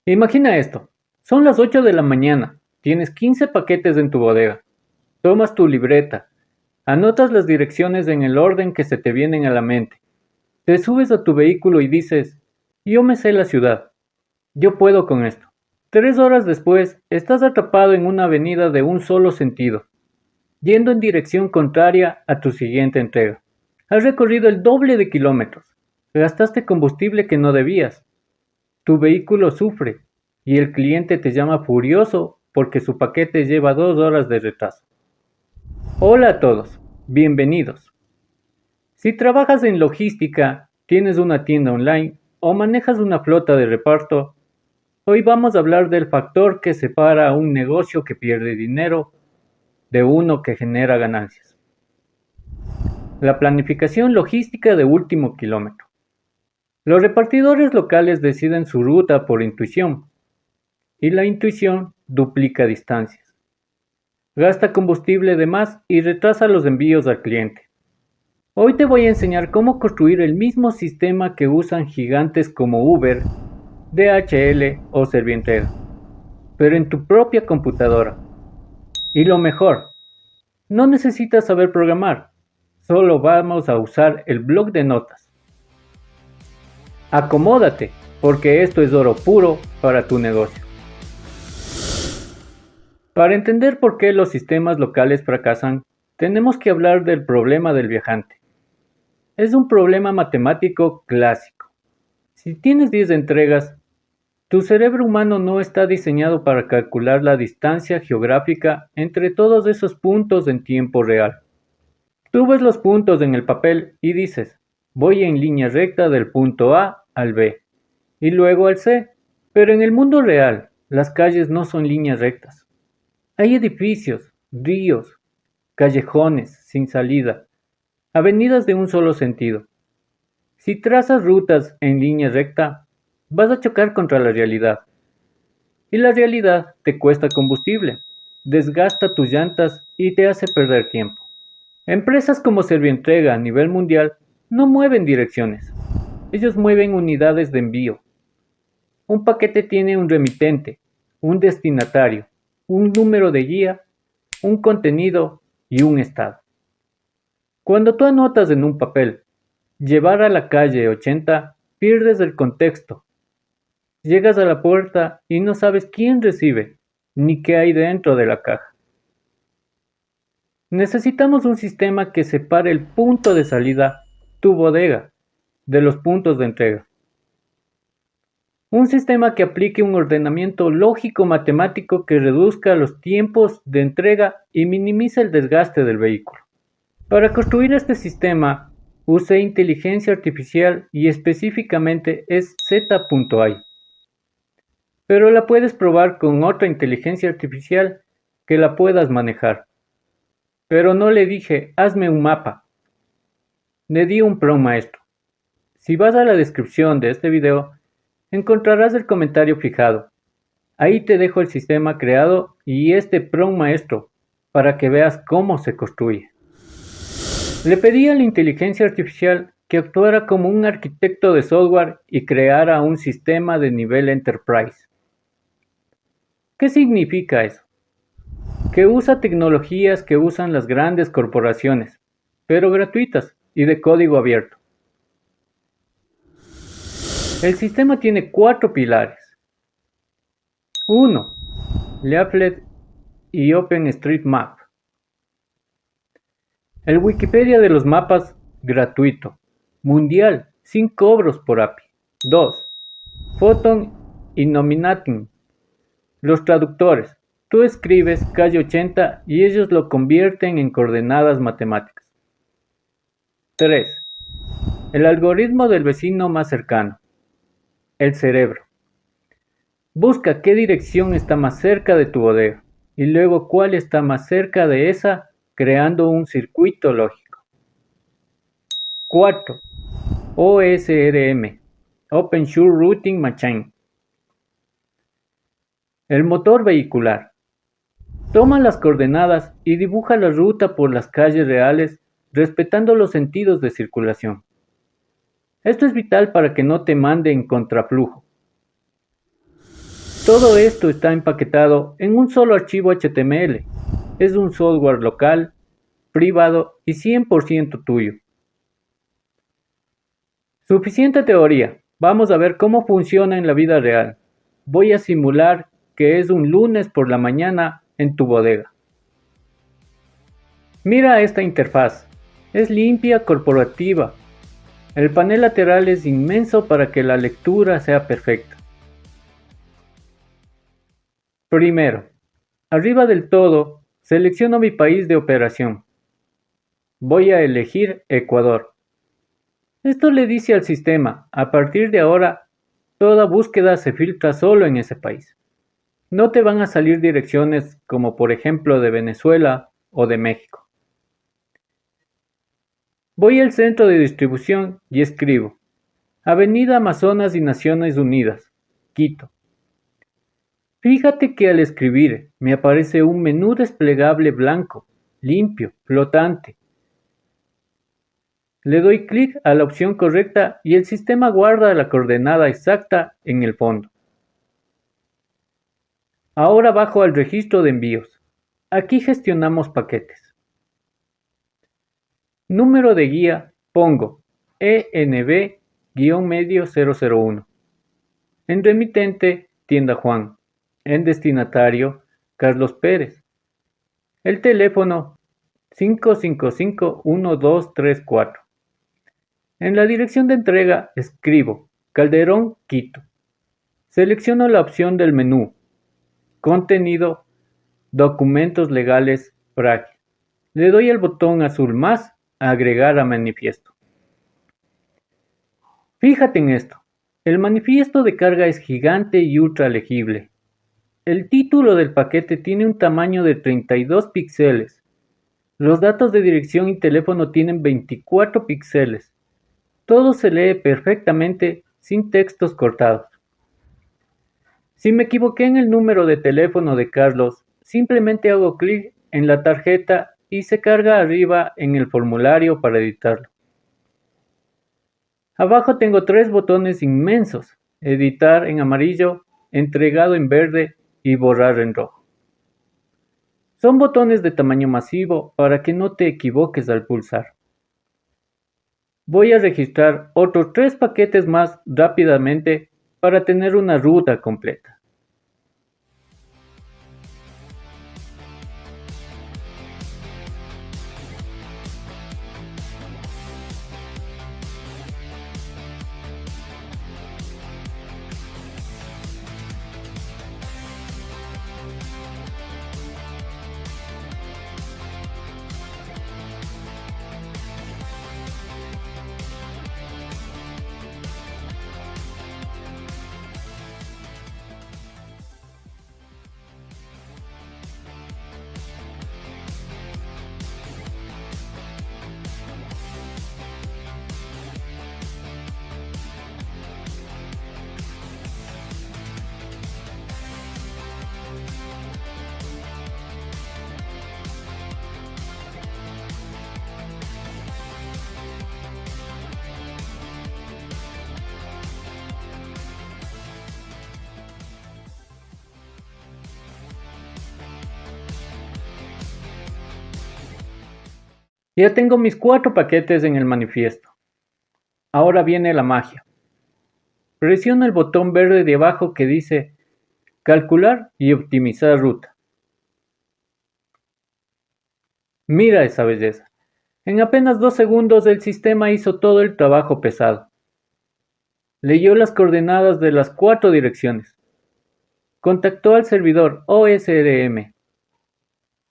Imagina esto, son las 8 de la mañana, tienes 15 paquetes en tu bodega, tomas tu libreta, anotas las direcciones en el orden que se te vienen a la mente, te subes a tu vehículo y dices, yo me sé la ciudad, yo puedo con esto. 3 horas después, estás atrapado en una avenida de un solo sentido, yendo en dirección contraria a tu siguiente entrega. Has recorrido el doble de kilómetros, gastaste combustible que no debías, tu vehículo sufre y el cliente te llama furioso porque su paquete lleva 2 horas de retraso. Hola a todos, bienvenidos. Si trabajas en logística, tienes una tienda online o manejas una flota de reparto, hoy vamos a hablar del factor que separa a un negocio que pierde dinero de uno que genera ganancias. La planificación logística de último kilómetro. Los repartidores locales deciden su ruta por intuición, y la intuición duplica distancias, gasta combustible de más y retrasa los envíos al cliente. Hoy te voy a enseñar cómo construir el mismo sistema que usan gigantes como Uber, DHL o Servientrega, pero en tu propia computadora. Y lo mejor, no necesitas saber programar, solo vamos a usar el bloc de notas. Acomódate, porque esto es oro puro para tu negocio. Para entender por qué los sistemas locales fracasan, tenemos que hablar del problema del viajante. Es un problema matemático clásico. Si tienes 10 entregas, tu cerebro humano no está diseñado para calcular la distancia geográfica entre todos esos puntos en tiempo real. Tú ves los puntos en el papel y dices, voy en línea recta del punto A al B y luego al C, pero en el mundo real, las calles no son líneas rectas. Hay edificios, ríos, callejones sin salida, avenidas de un solo sentido. Si trazas rutas en línea recta, vas a chocar contra la realidad. Y la realidad te cuesta combustible, desgasta tus llantas y te hace perder tiempo. Empresas como Servientrega a nivel mundial no mueven direcciones, ellos mueven unidades de envío. Un paquete tiene un remitente, un destinatario, un número de guía, un contenido y un estado. Cuando tú anotas en un papel, llevar a la calle 80, pierdes el contexto. Llegas a la puerta y no sabes quién recibe, ni qué hay dentro de la caja. Necesitamos un sistema que separe el punto de salida, tu bodega, de los puntos de entrega. Un sistema que aplique un ordenamiento lógico matemático que reduzca los tiempos de entrega y minimice el desgaste del vehículo. Para construir este sistema, usé inteligencia artificial y específicamente es Z.ai. Pero la puedes probar con otra inteligencia artificial que la puedas manejar. Pero no le dije, hazme un mapa. Le di un prompt maestro. Si vas a la descripción de este video, encontrarás el comentario fijado. Ahí te dejo el sistema creado y este prompt maestro para que veas cómo se construye. Le pedí a la inteligencia artificial que actuara como un arquitecto de software y creara un sistema de nivel Enterprise. ¿Qué significa eso? Que usa tecnologías que usan las grandes corporaciones, pero gratuitas y de código abierto. El sistema tiene 4 pilares. 1. Leaflet y OpenStreetMap. El Wikipedia de los mapas gratuito, mundial, sin cobros por API. 2. Photon y Nominating. Los traductores. Tú escribes calle 80 y ellos lo convierten en coordenadas matemáticas. 3. El algoritmo del vecino más cercano. El cerebro. Busca qué dirección está más cerca de tu bodega y luego cuál está más cerca de esa, creando un circuito lógico. 4. OSRM, Open Source Routing Machine. El motor vehicular. Toma las coordenadas y dibuja la ruta por las calles reales respetando los sentidos de circulación. Esto es vital para que no te mande en contraflujo. Todo esto está empaquetado en un solo archivo HTML. Es un software local, privado y 100% tuyo. Suficiente teoría. Vamos a ver cómo funciona en la vida real. Voy a simular que es un lunes por la mañana en tu bodega. Mira esta interfaz. Es limpia, corporativa. El panel lateral es inmenso para que la lectura sea perfecta. Primero, arriba del todo, selecciono mi país de operación. Voy a elegir Ecuador. Esto le dice al sistema, a partir de ahora, toda búsqueda se filtra solo en ese país. No te van a salir direcciones como por ejemplo de Venezuela o de México. Voy al centro de distribución y escribo: Avenida Amazonas y Naciones Unidas, Quito. Fíjate que al escribir me aparece un menú desplegable blanco, limpio, flotante. Le doy clic a la opción correcta y el sistema guarda la coordenada exacta en el fondo. Ahora bajo al registro de envíos. Aquí gestionamos paquetes. Número de guía pongo ENB-medio 001. En remitente, tienda Juan. En destinatario, Carlos Pérez. El teléfono 555-1234. En la dirección de entrega escribo Calderón, Quito. Selecciono la opción del menú Contenido, Documentos legales, Prague. Le doy el botón azul más, agregar a manifiesto. Fíjate en esto. El manifiesto de carga es gigante y ultra legible. El título del paquete tiene un tamaño de 32 píxeles. Los datos de dirección y teléfono tienen 24 píxeles. Todo se lee perfectamente sin textos cortados. Si me equivoqué en el número de teléfono de Carlos, simplemente hago clic en la tarjeta y se carga arriba en el formulario para editarlo. Abajo tengo 3 botones inmensos: editar en amarillo, entregado en verde y borrar en rojo. Son botones de tamaño masivo para que no te equivoques al pulsar. Voy a registrar otros 3 paquetes más rápidamente para tener una ruta completa. Ya tengo mis 4 paquetes en el manifiesto. Ahora viene la magia. Presiono el botón verde de abajo que dice Calcular y optimizar ruta. Mira esa belleza. En apenas 2 segundos el sistema hizo todo el trabajo pesado. Leyó las coordenadas de las 4 direcciones. Contactó al servidor OSRM.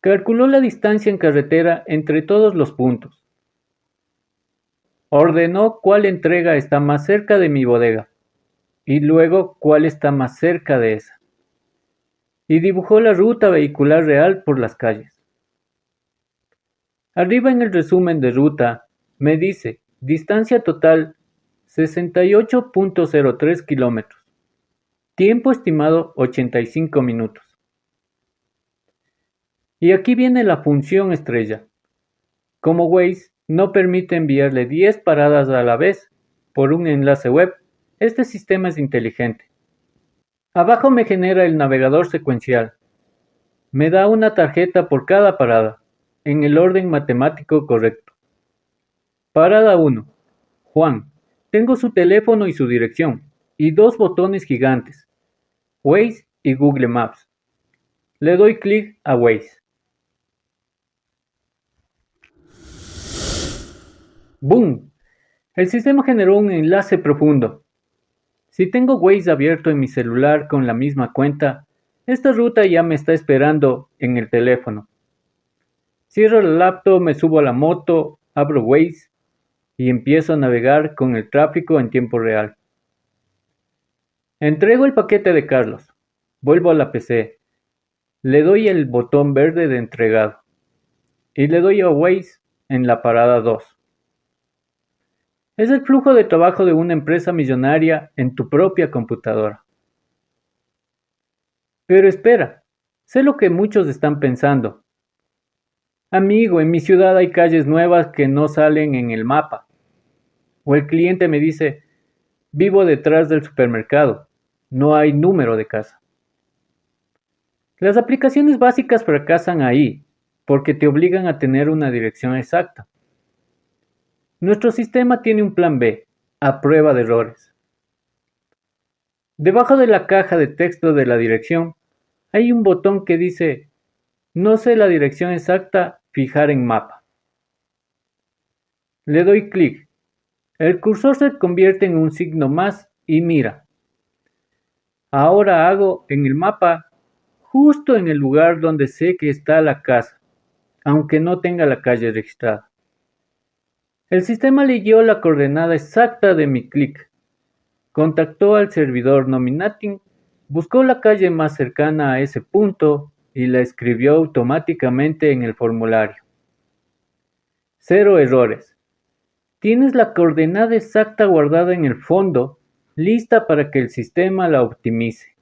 Calculó la distancia en carretera entre todos los puntos. Ordenó cuál entrega está más cerca de mi bodega y luego cuál está más cerca de esa. Y dibujó la ruta vehicular real por las calles. Arriba en el resumen de ruta me dice distancia total 68.03 kilómetros. Tiempo estimado 85 minutos. Y aquí viene la función estrella. Como Waze no permite enviarle 10 paradas a la vez por un enlace web, este sistema es inteligente. Abajo me genera el navegador secuencial. Me da una tarjeta por cada parada, en el orden matemático correcto. Parada 1. Juan. Tengo su teléfono y su dirección, y dos botones gigantes, Waze y Google Maps. Le doy clic a Waze. ¡Boom! El sistema generó un enlace profundo. Si tengo Waze abierto en mi celular con la misma cuenta, esta ruta ya me está esperando en el teléfono. Cierro el laptop, me subo a la moto, abro Waze y empiezo a navegar con el tráfico en tiempo real. Entrego el paquete de Carlos. Vuelvo a la PC. Le doy el botón verde de entregado. Y le doy a Waze en la parada 2. Es el flujo de trabajo de una empresa millonaria en tu propia computadora. Pero espera, sé lo que muchos están pensando. Amigo, en mi ciudad hay calles nuevas que no salen en el mapa. O el cliente me dice, vivo detrás del supermercado, no hay número de casa. Las aplicaciones básicas fracasan ahí, porque te obligan a tener una dirección exacta. Nuestro sistema tiene un plan B, a prueba de errores. Debajo de la caja de texto de la dirección, hay un botón que dice, no sé la dirección exacta, fijar en mapa. Le doy clic. El cursor se convierte en un signo más y mira. Ahora hago en el mapa justo en el lugar donde sé que está la casa, aunque no tenga la calle registrada. El sistema leyó la coordenada exacta de mi clic, contactó al servidor Nominating, buscó la calle más cercana a ese punto y la escribió automáticamente en el formulario. 0 errores. Tienes la coordenada exacta guardada en el fondo, lista para que el sistema la optimice.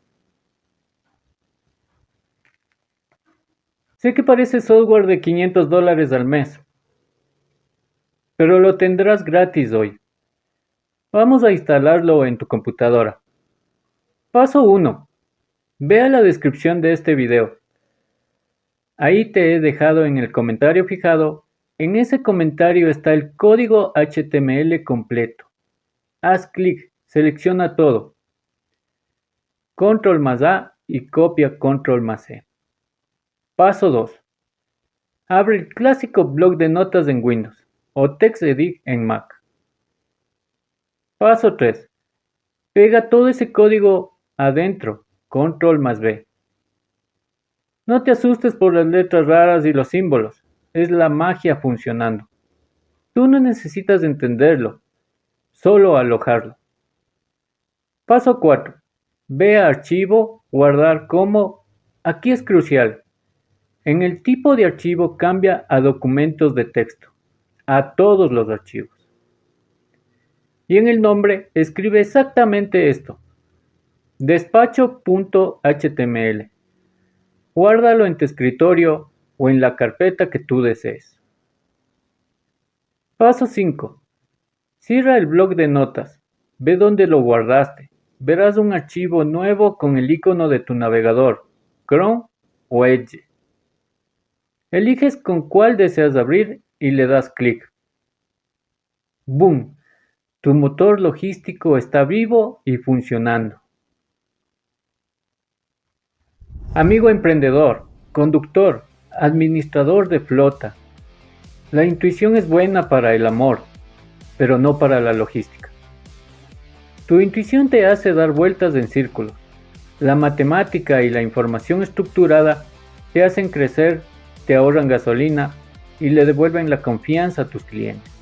Sé que parece software de $500 al mes, pero lo tendrás gratis hoy. Vamos a instalarlo en tu computadora. Paso 1. Ve a la descripción de este video. Ahí te he dejado en el comentario fijado. En ese comentario está el código HTML completo. Haz clic, selecciona todo. Control más A y copia Control más C. Paso 2. Abre el clásico bloc de notas en Windows o TextEdit en Mac. Paso 3. Pega todo ese código adentro, Control más V. No te asustes por las letras raras y los símbolos, es la magia funcionando. Tú no necesitas entenderlo, solo alojarlo. Paso 4. Ve a Archivo, Guardar como. Aquí es crucial. En el tipo de archivo cambia a documentos de texto, a todos los archivos. Y en el nombre escribe exactamente esto, despacho.html. Guárdalo en tu escritorio o en la carpeta que tú desees. Paso 5. Cierra el bloc de notas. Ve dónde lo guardaste. Verás un archivo nuevo con el icono de tu navegador, Chrome o Edge. Eliges con cuál deseas abrir y le das clic. ¡Boom! Tu motor logístico está vivo y funcionando. Amigo emprendedor, conductor, administrador de flota. La intuición es buena para el amor, pero no para la logística. Tu intuición te hace dar vueltas en círculos. La matemática y la información estructurada te hacen crecer, te ahorran gasolina y le devuelven la confianza a tus clientes.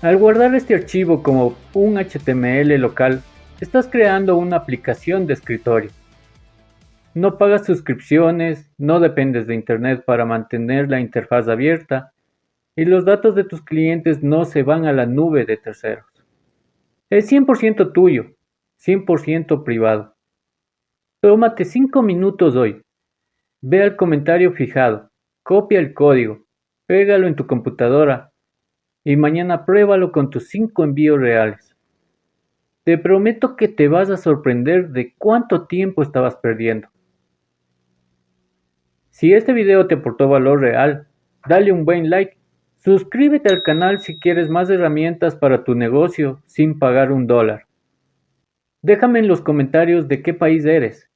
Al guardar este archivo como un HTML local, estás creando una aplicación de escritorio. No pagas suscripciones, no dependes de Internet para mantener la interfaz abierta y los datos de tus clientes no se van a la nube de terceros. Es 100% tuyo, 100% privado. Tómate 5 minutos hoy. Ve al comentario fijado, copia el código, pégalo en tu computadora y mañana pruébalo con tus 5 envíos reales. Te prometo que te vas a sorprender de cuánto tiempo estabas perdiendo. Si este video te aportó valor real, dale un buen like. Suscríbete al canal si quieres más herramientas para tu negocio sin pagar $1. Déjame en los comentarios de qué país eres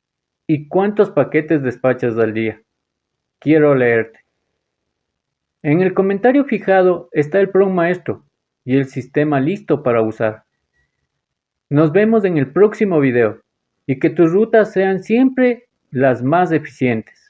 y cuántos paquetes despachas al día. Quiero leerte. En el comentario fijado está el prompt maestro y el sistema listo para usar. Nos vemos en el próximo video y que tus rutas sean siempre las más eficientes.